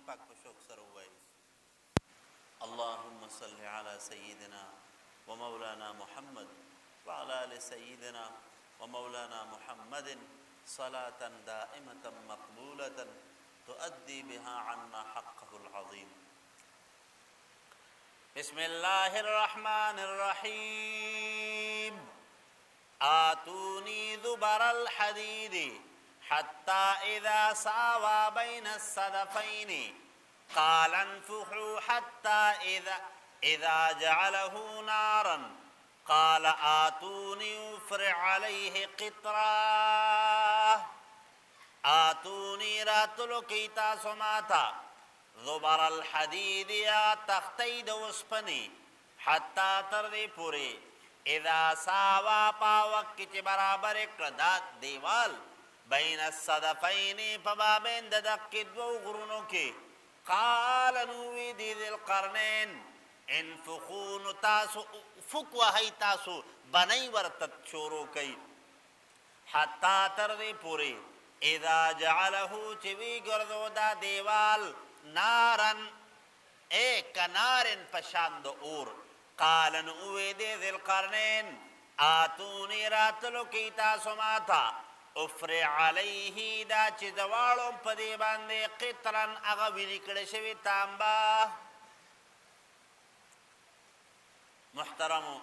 پاک په شوق سره ووایي اللهم صل على سيدنا ومولانا محمد وعلى آل سيدنا ومولانا محمد صلاة دائمة مقبولة تؤدي بها عنا حقه العظيم. بسم الله الرحمن الرحيم. آتوني زبر الحديد حتى إذا ساوى بين الصدفين قال انفخوا حتى إذا جعله نارا قال آتوني افرع عليه قطرا. آتوني راتلو کیتا سماتا زبر الحديد یا تختی د وسپنی حتی تر دی پوری اذا ساوا پا وقت چی برابر اکڑا دیوال بین الصدفین پبابین ددق دو غرونو کی قال نوی دی ذی القرنین انفخون تاسو فکوہی تاسو بنی ورتت شورو کی حتی تر دی پوری اذا جعلہو چوی گردو دا دیوال نارن اے کنارن پشاند اور قالن اوی دے ذی القرنین آتونی راتلو کیتا سماتا افرع علیہ دا چی دوالم پدی باندے قطرن اغا ویلکڑ شوی تانبا. محترمو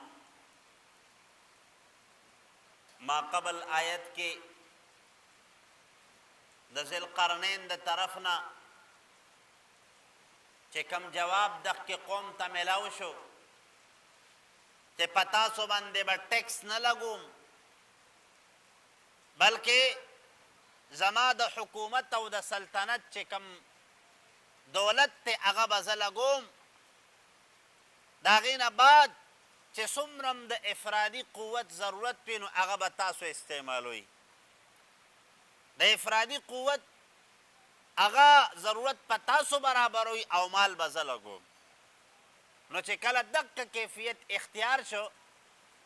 ما قبل آیت کے د ذی القرنین د طرفنا چې کم جواب دغ کې قوم ته ملاو شو چې پتا سو باندې به ټیکس نه لګوم بلکې زما د حکومت او د سلطنت چې کم دولت ته هغه به زه لګوم د هغې نه بعد چې څومره د افرادي قوت ضرورت وي نو هغه به تاسو استعمالوئ. د افرادي قوت هغه ضرورت په تاسو برابروي او مال به زه لګوم. نو چې کله دقه کیفیت اختیار شو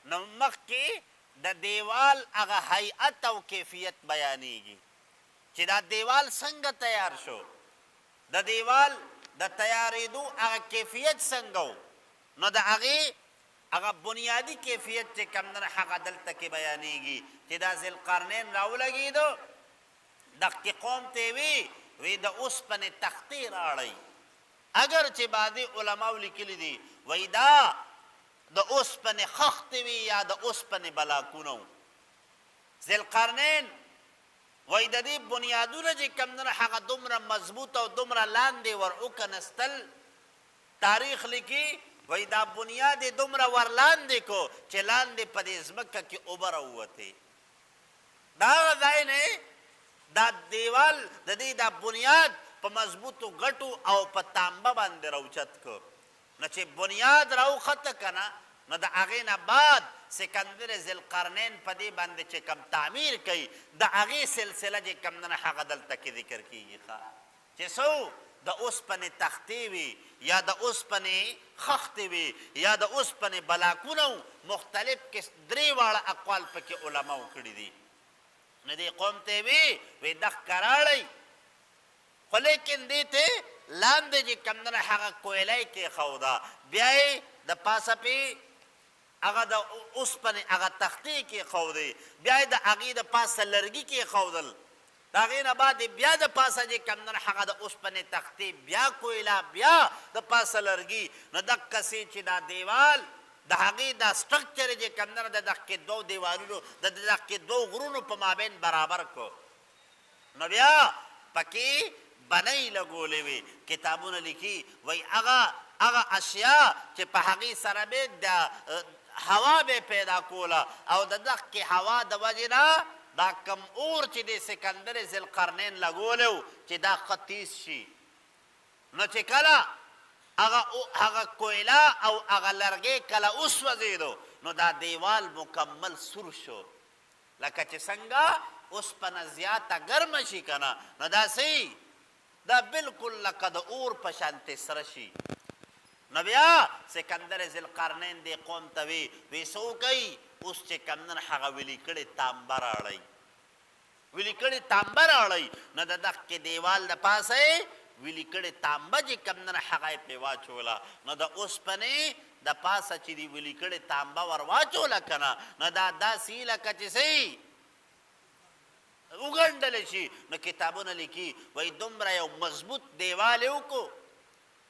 نو مخکې د دیوال هغه هیئت او کیفیت بیانیږي چې دا دیوال څنګه تیار شو د دیوال د تیارېدو هغه کیفیت څنګه و نو د هغې هغه بنیادي کیفیت چې کوم دی هغه دلته کې بیانیږي چې دا ذوالقرنین راولګېدو دغه قوم ته وی د اوسپنې تختې راړئ اگر چې بعضې علماو لیکلي دي وی دا د اوسپنې خښتې وي یا د اوسپنې بلاکونه و. ذوالقرنین وی د دې بنیادونه چې کوم دی هغه دومره مضبوط او دومره لاندې ور وکنستل تاریخ لیکي وی دا بنیاد دومره ور لاندې کو چې لاندې په دې ځمکه کې اوبه راووتې دا هغه ځای نه دا دیوال د دې دا بنیاد په مضبوطو ګټو او په تانبه باندې راوچت کو نو چې بنیاد راوخته کنه نو د هغې نه بعد سکندر ذوالقرنین په دې باندې چې کم تعمیر کوي د هغې سلسله چې کم دی هغه دلته کې ذکر کېږي چې څو د اوسپنې تختې وي یا د اوسپنې خښتې وي یا د اوسپنې بلاکونه مختلف درې واړه اقوال پکې علماو کړي دي. نو دې قوم ته وی دغ کراړئ خو لیکن دې ته لاندې چې کوم دی هغه کویلی کېښوده بیا یې د پاسه پې هغه د اوسپنې هغه تختې کېښودې بیا یې د هغې د پاسه لرګي کېښودل د هغې نه بعد بیا د پاسه چې کوم دی هغه د اوسپنې تختې بیا کویله بیا د پاسه لرګي نو دقسې چې دا دیوال د هغې دا سټرکچر چې کوم دی د دغې دوو دیوالونو د دغې دوو غرونو په مابین برابر کو نو بیا پکې بنۍ لګولې وي کتابونه لیکي وایي هغه اشیا چې په هغې سره به د هوا به پیدا کوله او د دغې هوا د وجې نه دا کم اور چې د سکندر ذوالقرنین لګولی و چې دا ختیز شي نو چې کله هغه کویله او هغه لرګی کله وسوځېدو نو دا دیوال مکمل سور شو لکه چې څنګه اوسپنه زیاته ګرمه شي که نه نو داسې دا بلکل لکه د اور په شانتې سره شي. نو بیا سکندر ذوالقرنین دې قوم ته وی څه وکئ اوس چې کوم دی هغه ویلي کړې تانبه راړئ ویلي کړې تانبه راړئ نو د دغې دیوال د پاسه ویلي کړې تانبه چې کوم نه هغه یې پرې واچوله. نو د اوسپنې د پاسه چې دي ویلي کړې تانبه ور واچوله که نه، نو دا داسې لکه چې څه وګنډلی شي. نو کتابونه لیکي وایي دومره یو مضبوط دیوال یې وکړو،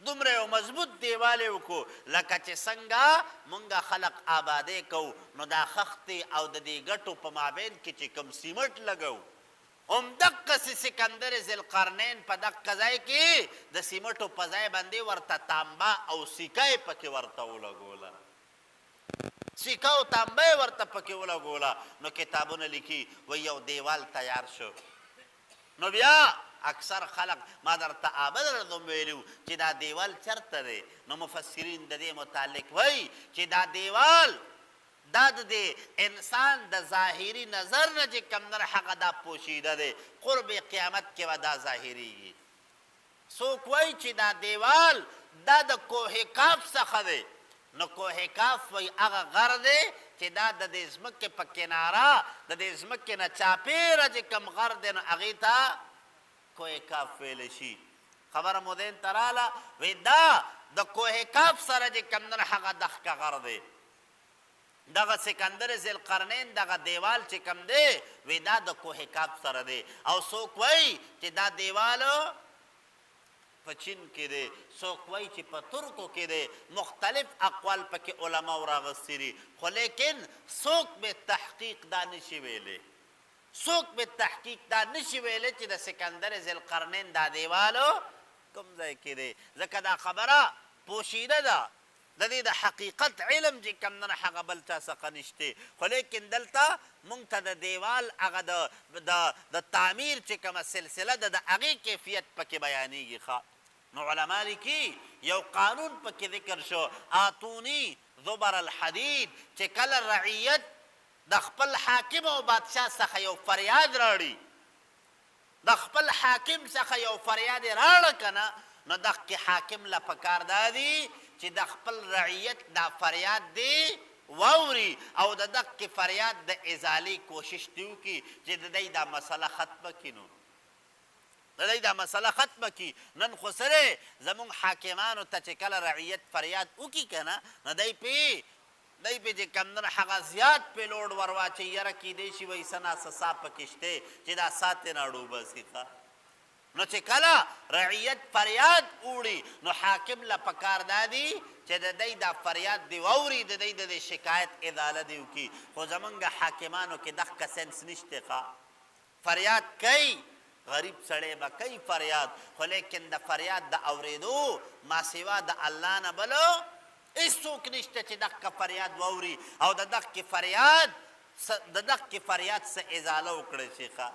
دومره یو مضبوط دیوال یې وکړو لکه چې څنګه مونږ خلق آبادی کوو. نو دا خښتې او د دې ګټو په مابین کې چې کوم سیمټ لګو، هم دقسې سکندر ذوالقرنین په دقه ځای کې د سیمټو په ځای باندې ورته تانبه او سیکه یې پکې ورته ولګوله، سیکه او تانبه یې ورته پکې ولګوله. نو کتابونه لیکي وایي یو دیوال تیار شو. نو بیا اکثر خلق ما درته آبه درته ویلي چې دا دیوال چرته دی. نو مفسرین د دې متعلق وایي چې دا دیوال دا د انسان د ظاهري نظر نه چې کوم نه هغه دا پوشیده دی، قرب قیامت کې به دا ظاهریږي. څوک وایي چې دا دیوال دا د کوه کاف څخه دی. نو کوه کاف وایي هغه غر دی چې دا د دې ځمکې په کناره د دې ځمکې نه چاپېره چې کوم غر دی نو هغې ته کوه کاف ویلی شي. خبره مو دین ته راله وایي دا د کوه کاف سره چې کوم نه هغه دښکه غر دی. دغه سکندر ذوالقرنین دغه دیوال چې کوم دی وی دا د کوه کاف سره دی. او څوک وایي چې دا دیوال په چین کې دی، څوک وایي چې په ترکو کې دی. مختلف اقوال پکې علماو راغستي دي، خو لیکن څوک به تحقیق دا نشي ویلی، څوک به تحقیق دا نشي ویلی چې د سکندر ذوالقرنین دا دیوال کوم ځای کې دی. ځکه دا خبره پوشیده ده، د دې د حقیقت علم چې کوم نه هغه بل چا څخه نشته. خو لیکن دلته مونږ ته د دیوال هغه د تعمیر چې کومه سلسله ده د هغې کیفیت پکې بیانیږي. ښه نو علما لیکي یو قانون پکې ذکر شو، آتونی زبر الحدید، چې کله رعیت د خپل حاکم او بادشاه څخه یو فریاد راړي، د خپل حاکم څخه یو فریاد راړه که نه، نو دغه حاکم له پکار دا دي چې د خپل رعیت دا فریاد دی واوري او د دغه فریاد د ازالې کوشش دی وکړي چې د دوی دا مسله ختمه کړي. نو د دوی دا مسله ختمه کړي. نن خو سره زمونږ حاکمانو ته چې کله رعیت فریاد وکړي که نه، نو دی پې چې کوم نه هغه زیات پې لوډ ور واچوي، یاره کیدی شي وایي څه ناڅه سا پکې شته چې دا سا ترې نه ډوبسي. نو چې کله رعیت فریاد وړي نو حاکم له پکار دا دي چې د دوی دا فریاد دی واوري، د دوی د شکایت ازاله دی وکړي. خو زمونږ حاکمانو کې دغه سنس نشته. ښه فریاد کوي، غریب سړی به کوي فریاد، خو لیکن د فریاد د اورېدو ما سوا د الله نه بلو هېڅوک نشته چې دغه فریاد واوري او د دغه فریاد څه ازاله وکړی شي. ښه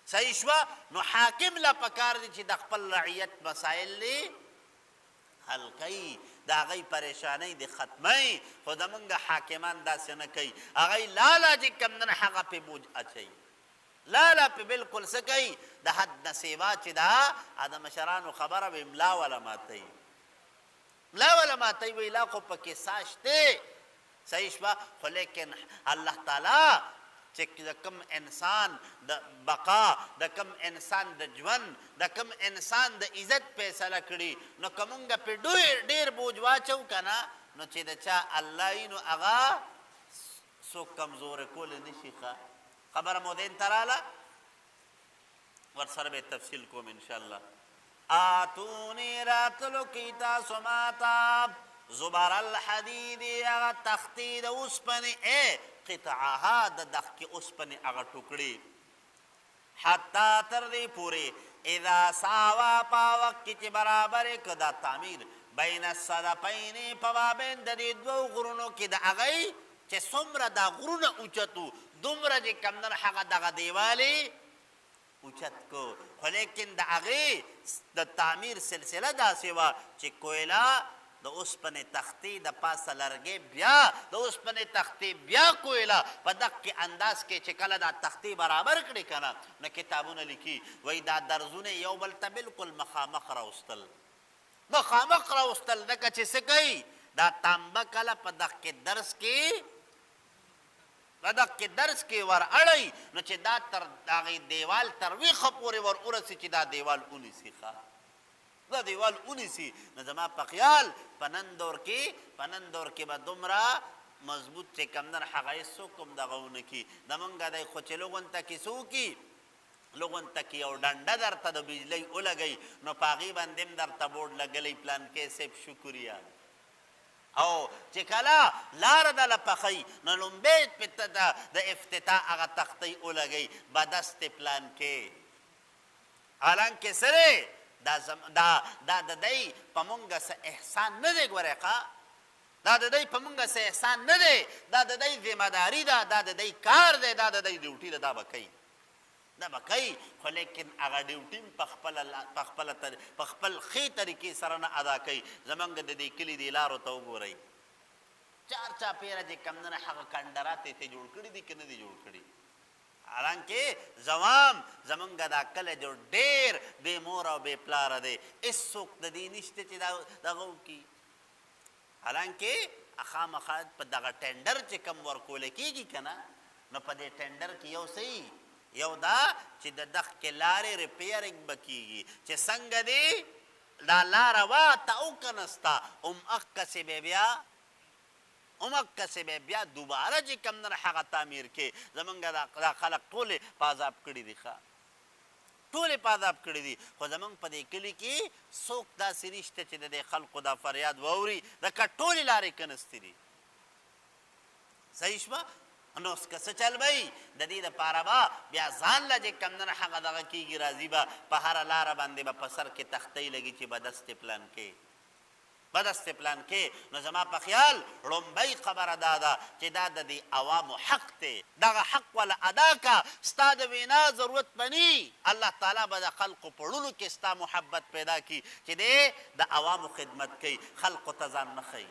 صحیح شوه. نو حاکم لا پکار دی چې د خپل رعیت مسایل دی حل کوي، د هغوی پریشانۍ دی ختموي. خو زمونږ حاکمان داسې نه کوي، هغوی لالا چې کوم نه هغه پې بوج اچوي، لالا پې بلکل څه کوي د حد نه سیوا چې دا د مشرانو خبره به ملا والا ماتوي، ملا والا ماتوي وایي لا خو پکې سا شته. صحیح شوه. خو لیکن الله تعالی چې د کوم انسان د بقا، د کوم انسان د ژوند، د کوم انسان د عزت فیصله کړي، نو که مونږ پې ډېر بوج واچو که نه، نو چې د چا الله وي نو هغه څوک کمزوری کولی نشي. ښه خبره مو دین ته راله، ورسره به تفصیل کوم انشاءالله. آتونی راتلو کی تاسو ماتا زبر الحدید هغه تختې د اوسپنې قطعها د دغه اوسپنې هغه ټوکړې حتی تر دې پورې اذا ساوا په وخت کې چې برابر که دا تعمیر بین الصدفین په مابین د دې دوو غرونو کې د هغی چې څومره دا غرونه اوچتو دومره چې کوم نه هغه دغه دیوالې اوچت کو. خو لیکن د هغې د تعمیر سلسله داسې وه چې کویله د اوسپنې تختې د پاسه لرګې بیا د اوسپنې تختې بیا کویله په دغه انداز کې چې کله دا تختې برابر کړي که نه، نو کتابونه لیکي وایي دا درزونه یو بل ته بلکل مخامخ راوستل، مخامخ راوستل. ځکه چې څه کوي دا تانبه کله په دغه درس کې ور اړی نو چې دا تر هغې دیوال تر ویښه پورې ور ورسي چې دا دیوال ونیسي. ښه دا دیوال اونیسی. نو زما په خیال په نن دور کې به دومره مضبوط چې کم دن هغه هېڅوک هم دغه ونه کي. زمونږ دی خو چې لغونته کې څه وکړي، لغونته کې یو ډنډه درته د بجلۍ ولګوي، نو په هغې باندې هم درته بورډ لګلی پلانکې صاحب شکریه. او چې کله لاره دله پخوي نو لومبی پته د افتتاح هغه تختۍ ولګوي بدست پلانکې. حالانکې سره دا د دی په مونږ څه احسان نه دی. ګورې ښه، دا د دی په مونږ څه احسان نه دی، دا د دی ذمهداري ده، دا د دی کار دی، دا د دی ډیوټي ده. دا به کوي، دا به کوي، خو لیکن هغه ډیوټي په خپل ښې طریقې سره نه ادا کوي. زمونږ د دې کلي دې لارو ته وګورئ، چار چاپېره چې کوم نه هغه کنډرات یې جوړ کړي دي که نه دي جوړ کړي. حالانکه زمونږ دا کلی جو ډېر بې مور او بې پلاره دی، هېڅوک د دې نشته چې دغه وکړي. حالانکه خامخا په دغه ټینډر چې کم ورکولی کېږي که نه، نو په دې ټینډر کې یو څه یو دا چې د دغ کې لارې ریپیرنګ به کېږي، چې څنګه دی دا لاره وه ته اوکنسته همقسې به بیا دوباره چې کم نه هغه تعمیر کې. زمونږ دا خلک ټولې په عذاب کړي دي، ښه ټولې په عذاب کړي دي. خو زمونږ په دې کلي کې څوک داسې نشته چې د دې خلقو دا فریاد واوري، ځکه ټولې لارې کنستې دي. صحیح شوه؟ نو اوس که څه چل به د دې دپاره به بیا ځان له چې کم نه هغه دغه کېږي، راځي به په هره لاره باندې به په سر کې تختۍ لګي چې بدستې پلان کې بدست پلان کې. نو زما په خیال لومبۍ خبره دا ده چې دا د دې عوامو حق دی، دغه حق وله ادا کا. ستا د وینا ضرورت بني، الله تعالی به د خلقو په زړونو کې ستا محبت پیدا کړي چې دی د عوامو خدمت کوي، خلقو ته ځان نه ښیي.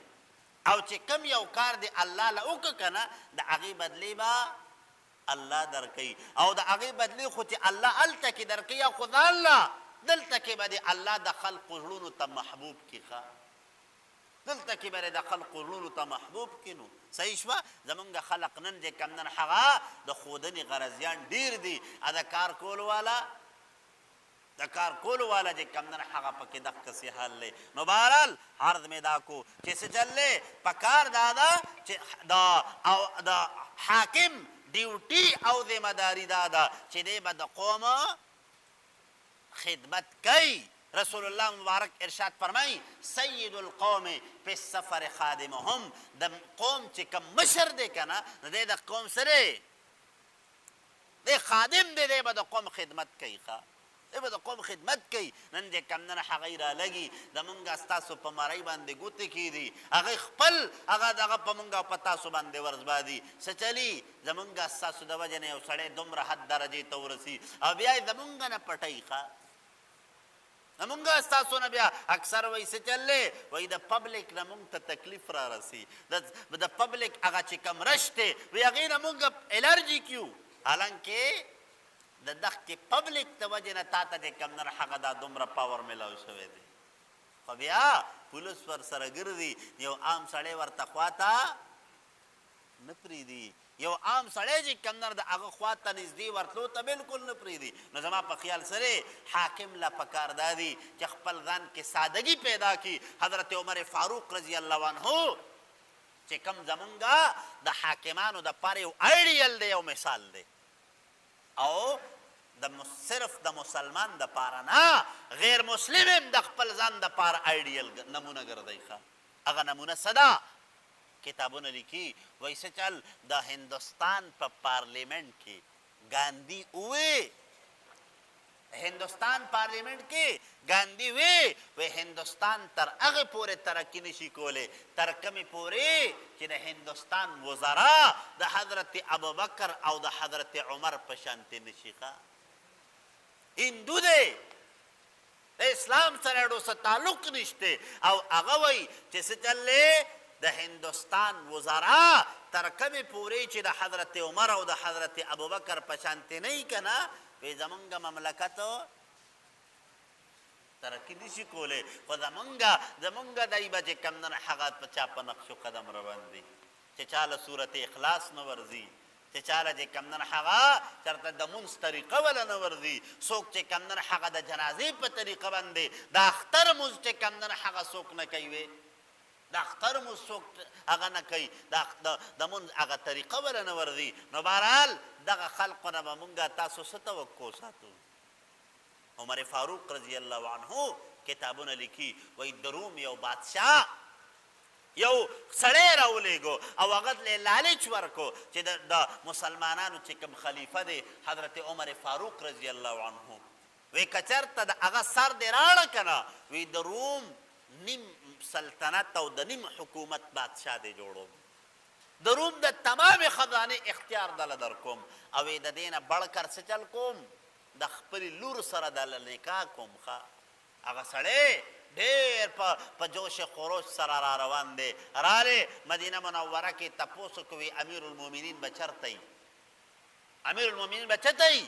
او چې کم یو کار دی الله له وکړه که نه، د هغې بدلې به الله درکوي. او د هغې بدلې خو چې الله هلته کې درکوي او خو ځان له دلته کې به د الله د خلقو زړونو ته محبوب کړي، ښه دلته کې به د خلقو زړونو ته محبوب کړي. نو صحیح شوه؟ زمونږ خلق نن چې کم نن هغه د ښودنې غرضیان ډېر دي، د کار کولو والا چې کم نن هغه پکې دقسې حال دی. نو بهرحال عرض مې دا کو چې څه چل دی، په کار دا ده چې د حاکم ډیوټي او ذمهداري دا ده چې دی به د قوم خدمت کوي. رسول الله مبارک ارشاد فرمای سید القوم فی السفر خادمهم، د قوم چې کم مشر دی که نه، نو دی د قوم سره دی خادم دی، دی به د قوم خدمت کوي، دی به د قوم خدمت کوي. نن چې کم نن هغه را لګي زمونږ ستاسو په مرۍ باندې ګوتې کېدي، هغه خپل هغه دغه په مونږ او په تاسو باندې ورزبادي. څه چلي زمونږ ستاسو د وجې نه یو سړی دومره حد درجې ته ورسي او بیا یې زمونږ نه پټوي. زمونږ ستاسو نه بیا اکثر وایي څه چل دی، وایي د پبلک نه مونږ ته تکلیف را رسي، د پبلک هغه چې کم رش دی وایي هغې نه مونږ الرجي کیو. حالانکې د دغې پبلک د وجې نه تا ته چې کم نه هغه دا دومره پاور میلاو شوی دی. خو بیا پولیس ورسره ګرځي، یو عام سړی ورته خواته نه پرېږدي، یو عام سړی چې کم نه د هغه خواته نږدې ورتلو ته بالکل نه پرېږدي. نو زما په خیال سره حاکم له پکار دا دي چې خپل ځان کې سادګي پیدا کړي. حضرت عمر فاروق رضی الله عنه چې کم زمونږ د حاکمانو دپاره یو آیډیل دی، یو مثال دی، او صرف د مسلمان دپاره نه، غیر مسلم هم د خپل ځان دپاره آیډیل نمونه ګرځوي. هغه نمونه څه ده؟ کتابونه لیکي، وایي څه چل د هندوستان په پارلیمنټ کې ګاندي ووی، هندوستان پارلیمنٹ کې ګاندھی وی هندوستان تر هغه پورې ترقی نشي کوله تر کومې پورې چې د هندوستان وزرا د حضرت ابوبکر او د حضرت عمر په شانته نشي ښه هندو دی اسلام سره ډو تعلق نشته او هغه وی چې څه چلې د هندوستان وزرا تر کومې پورې چې د حضرت عمر او د حضرت ابوبکر په شانته نه کنا په زمونږ مملکت ترقی نشي کوله خو زمونږ دای به کم نه هغه په چا په نقش قدم روان دي چې چاله سورته اخلاص نو ورزي چې چاله چې کمدن هغه چېرته د مونځ طریقه وله نه ورځي څوک چې کمدن هغه د جنازې په طریقه باندې د اختر مونځ چې کمدن هغه څوک نه کوي د اختر مونځ څوک هغه نه کوي د مونځ هغه طریقه وله نه ورځي نو بهرحال دغه خلقو نه به مونږ تاسو څه توقع ساتو عمر فاروق رضی الله عنه کتابونه لیکي وایي د روم یو بادشاه یو سړی راولېږو او هغه له لالچ ورکو چې د مسلمانانو چې کوم خلیفه دی حضرت عمر فاروق رضی الله عنه وی که چېرته د هغه سر دې راړه که نه وی د روم نیم سلطنت او د نیم حکومت بادشاه دی جوړوم د روم د تمام خزانې اختیار دله در کوم او د دې نه بړکر څه چل کوم د خپلې لور سره دله نکاح کوم ښه هغه سړی ډېر په جوش خروش سره را روان دی رالی مدینه منوره کې تپوس کوي امیر المؤمنین به چېرته وي امیر المؤمنین به چېرته وي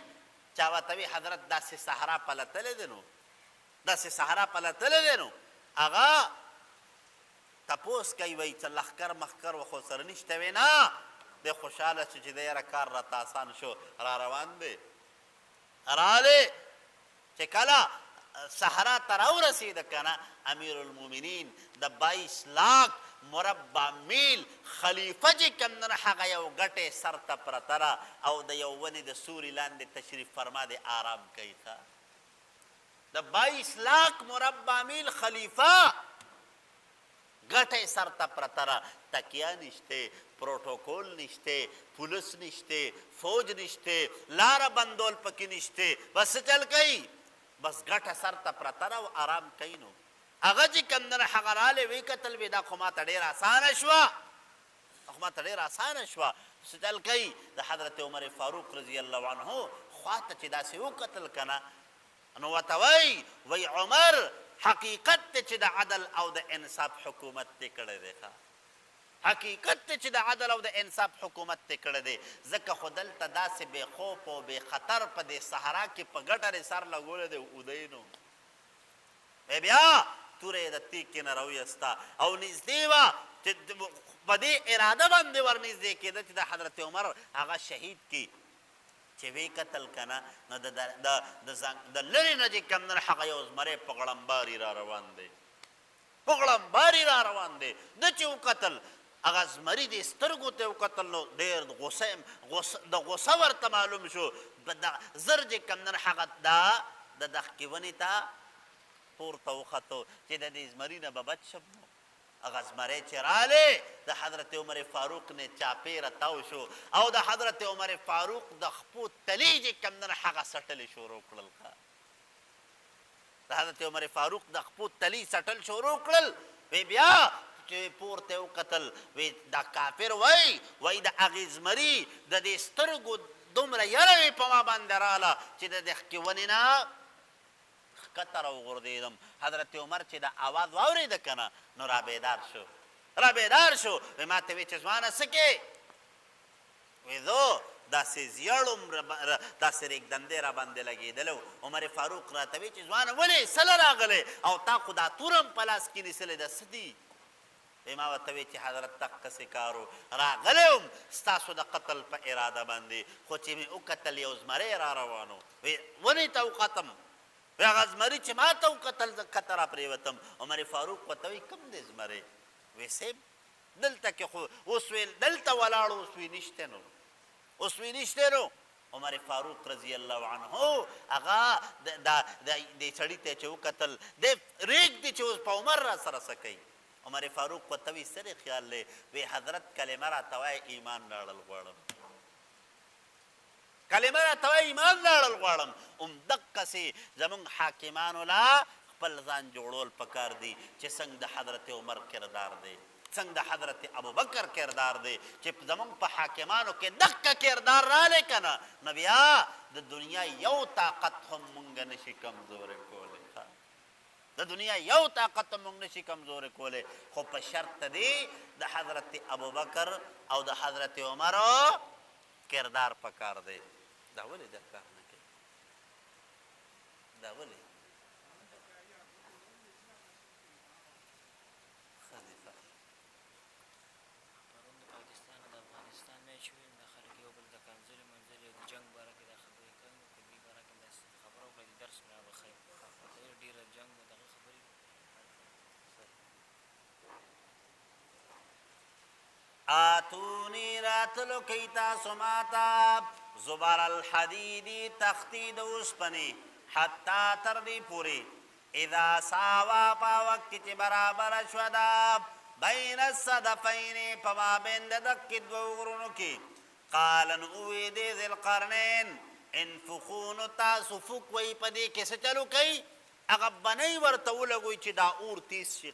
چا ورته وي حضرت داسې صحرا پلتلی دی نو داسې صحرا پلتلی دی نو هغه تپوس کوي وایي چې لښکر مخکر و خو سره نشته وی نه دی خوشحاله شو چې د یاره کار راته آسان شو را روان دی رالی چې کله صحرا ته راورسېده که نه امیر المؤمنین د 22 لاک مربع میل خلیفه چې کوم دی هغه یو ګټې سر ته پرته ده او د یو ونې د سوري لاندې تشریف فرما دی آرام کوي ښه د 22 لاک مربع میل خلیفه ګټې سر ته پرته ده تکیه نشته پروتوکول نشته پولیس نشته فوج نشته لاره بندول پکې نشته بس چل کوي بس ګټه سر ته پرته ده او آرام کوي نو هغه چې کوم دی هغه رالی ویې کتل وی دا خو ماته ډېره اسانه شوه خو ماته ډېره اسانه شوه څه چل کوي د حضرت عمر فاروق رضی الله عنه خواته چې داسې وکتل که نه نو ورته وایي عمر حقیقت دی چې د عدل او د انصاف حکومت دی کړی دی حقیقت دی چې د عدل او د انصاف حکومت دی کړی دی ځکه خو دلته داسې بې خوف او بې خطر په دې صحرا کې په ګټه سر لګولی دی اودی نو بیا توره یې د تیک کې نه راویسته او نږدې وه چې په دې اراده باندې ورنږدې کېده چې د حضرت عمر هغه شهید کړي چې وی کتل که نه نو د لرې نه چې کوم دی هغه یو زمری په غړمباري را روان دی په غړمباري را روان دی ده چې وکتل هغه زمري دې سترګو ته وکتل نو ډېر د غوسه ورته معلوم شو زر چې کوم دی هغه د دښکې ونې ته پورته وختو چې د دې زمري نه به بچ شم نو هغه زمری چې رالی د حضرت عمر فاروق نه چاپېره تاو شو او د حضرت عمر فاروق د خپو تلې چې کوم دی هغه څټلې شروع کړل د حضرت عمر فاروق د خپو تلې څټل شروع کړل وی بیا چې پورته وکتل وی دا کافر وای د هغې زمري د دې سترګو دومره یره وی په ما باندې راله چې د دښکې ونې نه ښکته راوغورځېدم حضرت عمر چې د اواز واورېده که نه نو رابیدار شو وی ما ته وی چې ځوانه څه کې وی زه داسې زیړم داسې ریږدندې را باندې لګېدلی عمر فاروق راته وی چې ځوانه ولې سله راغلی او تا خو دا تورم په لاس کې نیسلی ده څه دي وی ما ورته وی چې حضرت دقسې کارو راغلی وم ستاسو د قتل په اراده باندې خو چې مې وکتل یو زمری را روانو وی ونې ته وختم وی هغه زمري چې ما ته وکتل زه کښته را پرېوتم عمر فاروق ورته وی کوم دی زمری وی صاحب دلته کې خو اوس وی دلته ولاړ اوس وی نشته نو عمر فاروق رضی الله عنه هغه دې سړي ته چې وکتل دی رېږدي چې اوس په عمر را سره څه کوي عمر فاروق ورته وی سره خیال دی وی حضرت کلمه راته وایه ایمان راړل غواړم کلمه راته وایه ایمان راړل غواړم همدقسې زموږ حاکمانو لا خپل ځان جوړول پکار دي چې څنګه د حضرت عمر کردار دی څنګه د حضرت ابوبکر کردار دی چې زموږ په حاکمانو کې دقه کردار رالی که نه نو بیا د دنیا یو طاقت هم مونږ نشي کمزوری کولی د دنیا یو طاقت هم مونږ نشي کمزوری کولی خو په شرط دی د حضرت ابوبکر او د حضرت عمر کردار پکار دی دا ولې دا کار نه کوي دا ولې آتونی راتلو کی تاسو ماتا زبر الحدیدی تختی د اوسپنې حتی تر دې پورې اذا ساوا پا وقت چې برابر شوه دا بین الصدفین په مابین د دقې دوو غرونو کې قال نووی دې ذی القرنین انفخوا نو تاسو فک وی په دې کې څه چلو کوي هغه بنۍ ورته ولګوئ چې دا اور تیز شي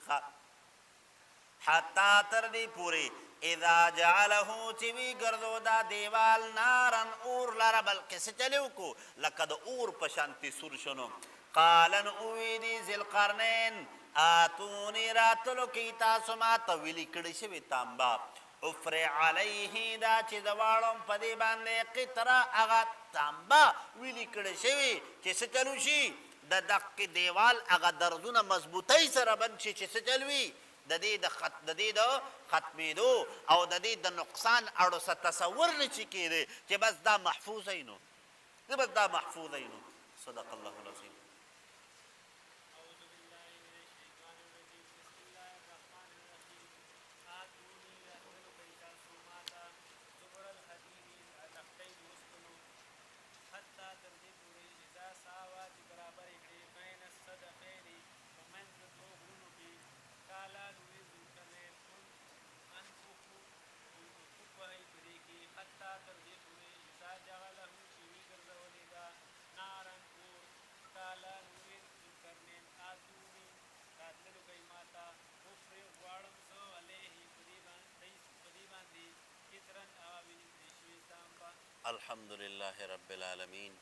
حتی تر دې پورې اذا جعله چې وی ګرځو دا دیوال نارن اور لره بلکې څه چلو کو لکه د اور په شانتې سور شنو قال نووی دې ذی القرنین آتونی راتلو کی تاسو ما ته ویلي کړي شوي تانبا افرع علیه دا چې د واړم په دې باندې قطره هغه تانبا ویلي کړي شوي چې څه چلو شي د دقې دیوال هغه درزونه مضبوطۍ سره بند شي چې څه چلوي د دې د ختمېدو او د دې د نقصان اړو څه تصور نه شي کېدی چې بس دا محفوظی نو صدق الله العظیم الحمد لله رب العالمين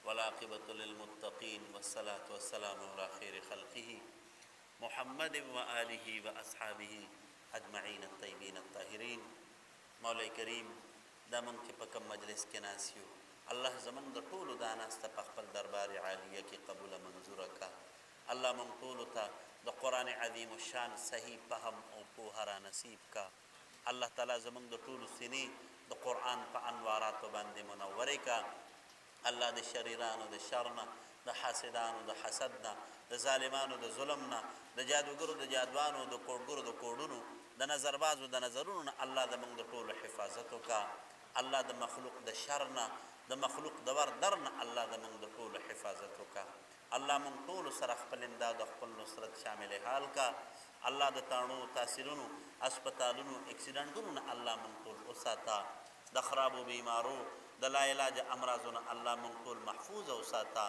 والعاقبة للمتقين والصلاة والسلام على خير خلقه محمد وآله وأصحابه أجمعين الطيبين الطاهرين مولا کریم دا من چې په کوم مجلس کې ناست یو الله زموږ د ټولو دا ناسته په خپل دربار عالیه کې قبوله منظوره کا الله موږ ټولو ته د قرآن عظیم الشان صحیح فهم او پوهه را نصیب کا الله تعالی زموږ د ټولو سینې د قرآن په انواراتو باندې منورې کا الله د شریرانو د شر نه د حاسدانو د حسد نه د ظالمانو د ظلم نه د جادوګرو د جادوانو د کوډګرو د کوډونو د نظربازو د نظرونو نه الله د موږ د ټولو حفاظت وکړه الله د مخلوق د شر نه د مخلوق د ور در نه الله د موږ د ټولو حفاظت وکړه الله موږ ټولو سره خپل امداد او خپل نصرت شامل حال کا الله د تاڼو تاثیرونو هسپتالونو اکسیډنټونو نه الله موږ ټول وساته د خرابو بیمارو د لا علاج امراضو نه الله موږ ټول محفوظ وساته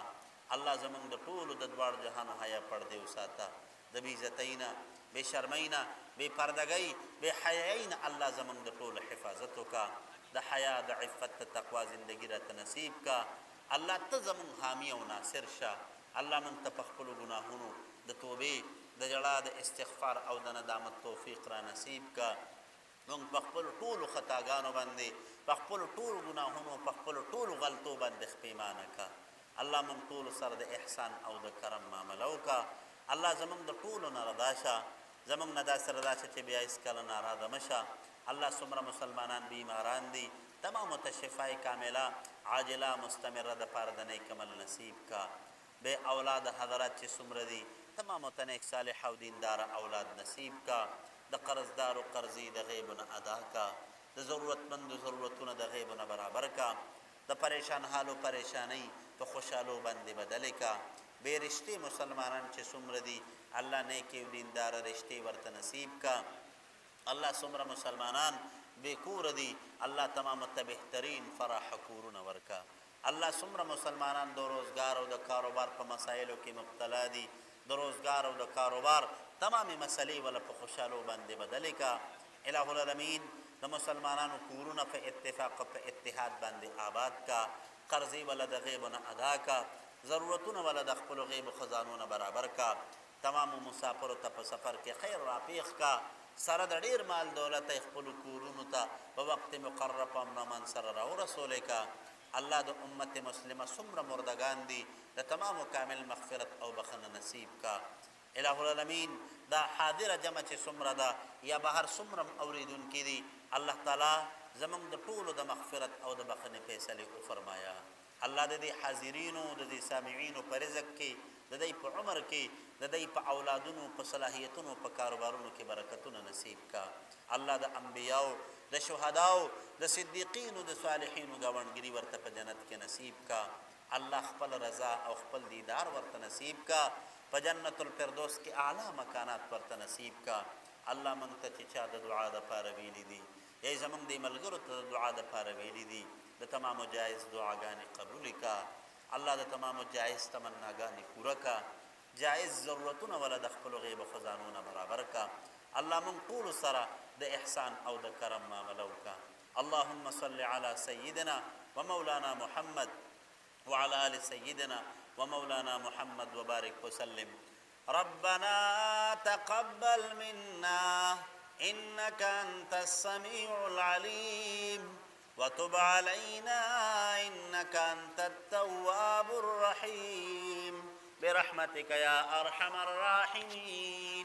الله زموږ د ټولو د دواړو جهانو حیا پردې وساته د بې عزتۍ نه بې شرمۍ نه بې پردګۍ بې حیایۍ نه الله زموږ د ټولو حفاظت وکړه د حیا د عفت د تقوا زندګي راته نصیب کا الله ته زموږ حامی او ناصر شه الله موږ ته په خپلو ګناهونو د توبې د ژړا د استغفار او د ندامت توفیق را نصیب کا موږ په خپلو ټولو خطاګانو باندې په خپلو ټولو ګناهونو په خپلو ټولو غلطو باندې خپیمانه کا الله موږ ټولو سره د احسان او د کرم معامله وکړه الله زموږ د ټولو نه رضا شه زموږ نه داسې رضا شه چې بیا هېڅکله ناراضه مه شه الله څومره مسلمانان بیماران دي تمامو ته شفای کامله عاجله مستمره د پاره د نیک عمل نصیب کا بے اولاد حضرات چې څومره دي تمامو ته نیک صالح او دیندار اولاد نصیب کا د قرضدارو قرضې د غیبو نه ادا کا د ضرورتمندو ضرورتونه د غیبو نه برابر کا د پریشان حالو پریشانۍ په خوشحالو باندې بدلې کا بے رشتې مسلمانان چې څومره دي الله نیکې او دینداره رشتې ورته نصیب کا الله څومره مسلمانان بے کور دي الله تمامو ته بهترین فراح کورونه ورکا الله څومره مسلمانان د روزګار او د کاروبار په مسایلو کې مبتلا دي د روزګار او د کاروبار تمامې مسلې ولا په خوشحالو باندې بدلې کا الہ العالمین د مسلمانانو کورونه په اتفاق په اتحاد باندې آباد کا قرضې ولا د غیب نه ادا کا ضرورتونه ولا د خپل غیب خزانونه برابر کا تمام مسافر ته په سفر کې خیر رافیق کا سره د ډیر مال دولت خپل کورونو ته په وخت مقرر امن من سره راو رسول کا الله د امت مسلمه څومره مردگان دي د تمام کامل مغفرت او بخنه نصیب کا الہ العالمین دا حاضر جمع چې څومره ده یا بهر څومره اوریدونکي دي الله تعالی زموږ د ټولو د مغفرت او د بخنې فیصلې وفرمایا الله د دې حاضرینو د دې سامعینو په رزق کې د دې په عمر کې د دې په اولادونو په صلاحیتونو په کاروبارونو کې برکتونه نصیب کا الله د انبیاو د شهداو د صدیقینو د صالحینو گاونډګری ورته په جنت کې نصیب کا الله خپل رضا او خپل دیدار ورته نصیب کا په جنت الفردوس کې اعلی مکانات ورته نصیب کا الله مونږ ته چې چا د دعا د پاره ویلي دي یا زمونږ د ملګرو ته د دعا د پاره ویلي دي د تمامو جایز دعاګانې قبول کا الله د تمامو جایز تمناګانې پوره کا جایز ضرورتونه ولا د خپل غیب خزانونه برابر کا الله مونږ ټول سره د احسان او د کرم معامله وکا اللهم صل على سيدنا ومولانا محمد وعلى آل سيدنا ومولانا محمد وبارك وسلم ربنا تقبل منا إنك أنت السميع العليم وتب علينا إنك أنت التواب الرحيم برحمتك يا أرحم الراحمين